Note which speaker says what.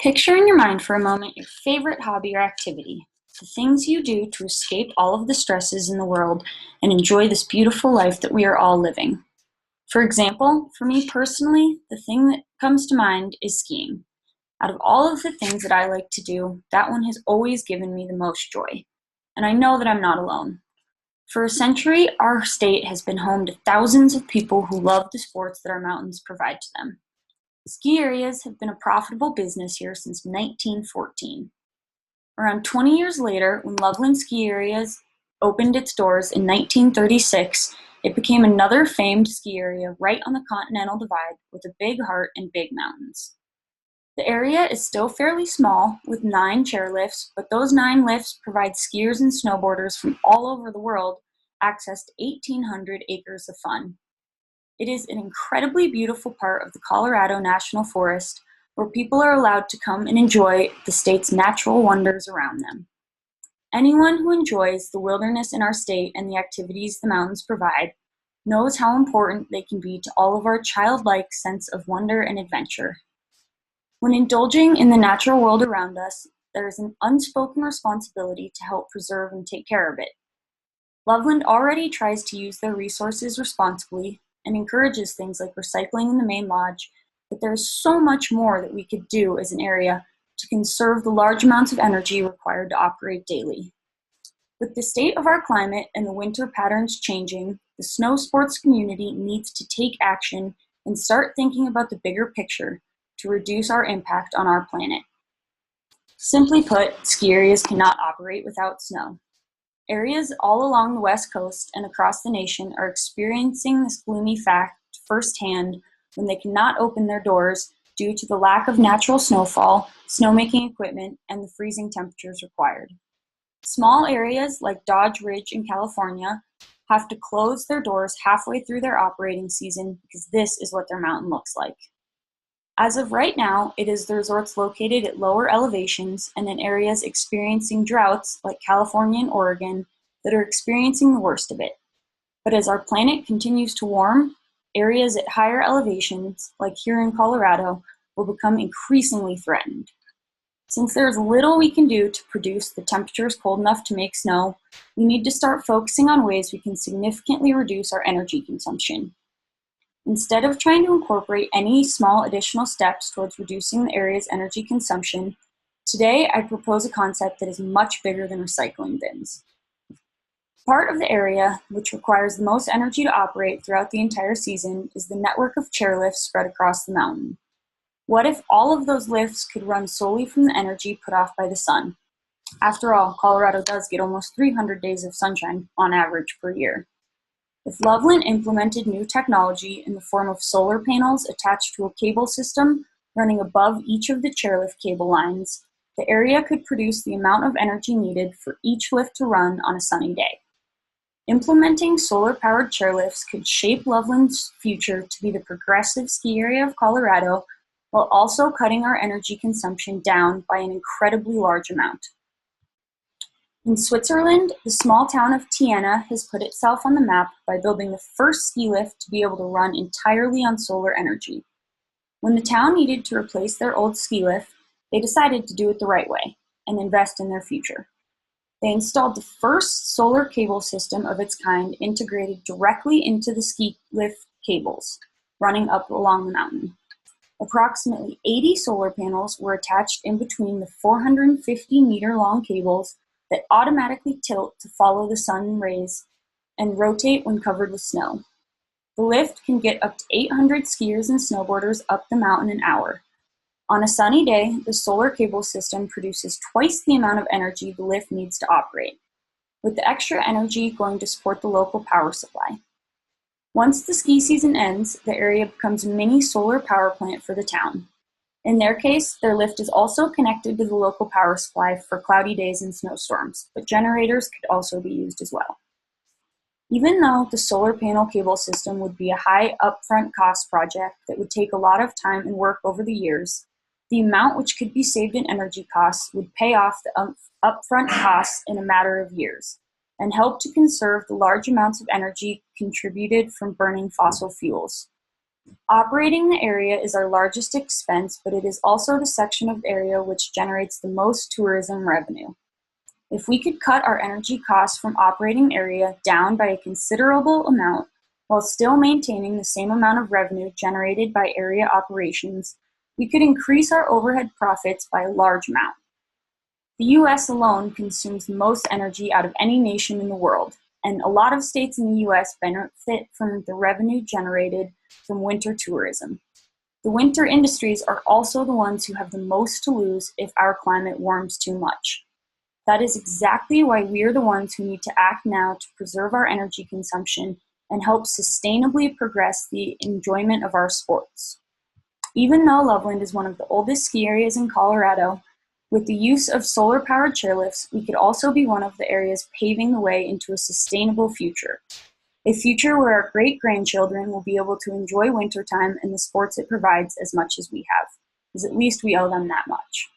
Speaker 1: Picture in your mind for a moment your favorite hobby or activity, the things you do to escape all of the stresses in the world and enjoy this beautiful life that we are all living. For example, for me personally, the thing that comes to mind is skiing. Out of all of the things that I like to do, that one has always given me the most joy. And I know that I'm not alone. For a century, our state has been home to thousands of people who love the sports that our mountains provide to them. Ski areas have been a profitable business here since 1914. Around 20 years later, when Loveland Ski Areas opened its doors in 1936, it became another famed ski area right on the Continental Divide with a big heart and big mountains. The area is still fairly small, with 9 chairlifts, but those 9 lifts provide skiers and snowboarders from all over the world access to 1,800 acres of fun. It is an incredibly beautiful part of the Colorado National Forest where people are allowed to come and enjoy the state's natural wonders around them. Anyone who enjoys the wilderness in our state and the activities the mountains provide knows how important they can be to all of our childlike sense of wonder and adventure. When indulging in the natural world around us, there is an unspoken responsibility to help preserve and take care of it. Loveland already tries to use their resources responsibly and encourages things like recycling in the main lodge, but there is so much more that we could do as an area to conserve the large amounts of energy required to operate daily. With the state of our climate and the winter patterns changing, the snow sports community needs to take action and start thinking about the bigger picture to reduce our impact on our planet. Simply put, ski areas cannot operate without snow. Areas all along the West Coast and across the nation are experiencing this gloomy fact firsthand when they cannot open their doors due to the lack of natural snowfall, snowmaking equipment, and the freezing temperatures required. Small areas like Dodge Ridge in California have to close their doors halfway through their operating season because this is what their mountain looks like. As of right now, it is the resorts located at lower elevations and in areas experiencing droughts like California and Oregon that are experiencing the worst of it. But as our planet continues to warm, areas at higher elevations, like here in Colorado, will become increasingly threatened. Since there is little we can do to produce the temperatures cold enough to make snow, we need to start focusing on ways we can significantly reduce our energy consumption. Instead of trying to incorporate any small additional steps towards reducing the area's energy consumption, today I propose a concept that is much bigger than recycling bins. Part of the area which requires the most energy to operate throughout the entire season is the network of chairlifts spread across the mountain. What if all of those lifts could run solely from the energy put off by the sun? After all, Colorado does get almost 300 days of sunshine on average per year. If Loveland implemented new technology in the form of solar panels attached to a cable system running above each of the chairlift cable lines, the area could produce the amount of energy needed for each lift to run on a sunny day. Implementing solar-powered chairlifts could shape Loveland's future to be the progressive ski area of Colorado while also cutting our energy consumption down by an incredibly large amount. In Switzerland, the small town of Tiena has put itself on the map by building the first ski lift to be able to run entirely on solar energy. When the town needed to replace their old ski lift, they decided to do it the right way and invest in their future. They installed the first solar cable system of its kind integrated directly into the ski lift cables, running up along the mountain. Approximately 80 solar panels were attached in between the 450-meter-long cables that automatically tilt to follow the sun rays and rotate when covered with snow. The lift can get up to 800 skiers and snowboarders up the mountain an hour. On a sunny day, the solar cable system produces twice the amount of energy the lift needs to operate, with the extra energy going to support the local power supply. Once the ski season ends, the area becomes a mini solar power plant for the town. In their case, their lift is also connected to the local power supply for cloudy days and snowstorms, but generators could also be used as well. Even though the solar panel cable system would be a high upfront cost project that would take a lot of time and work over the years, the amount which could be saved in energy costs would pay off the upfront costs in a matter of years and help to conserve the large amounts of energy contributed from burning fossil fuels. Operating the area is our largest expense, but it is also the section of area which generates the most tourism revenue. If we could cut our energy costs from operating area down by a considerable amount while still maintaining the same amount of revenue generated by area operations, we could increase our overhead profits by a large amount. The US alone consumes the most energy out of any nation in the world, and a lot of states in the US benefit from the revenue generated from winter tourism. The winter industries are also the ones who have the most to lose if our climate warms too much. That is exactly why we are the ones who need to act now to preserve our energy consumption and help sustainably progress the enjoyment of our sports. Even though Loveland is one of the oldest ski areas in Colorado, with the use of solar-powered chairlifts, we could also be one of the areas paving the way into a sustainable future. A future where our great-grandchildren will be able to enjoy wintertime and the sports it provides as much as we have, because at least we owe them that much.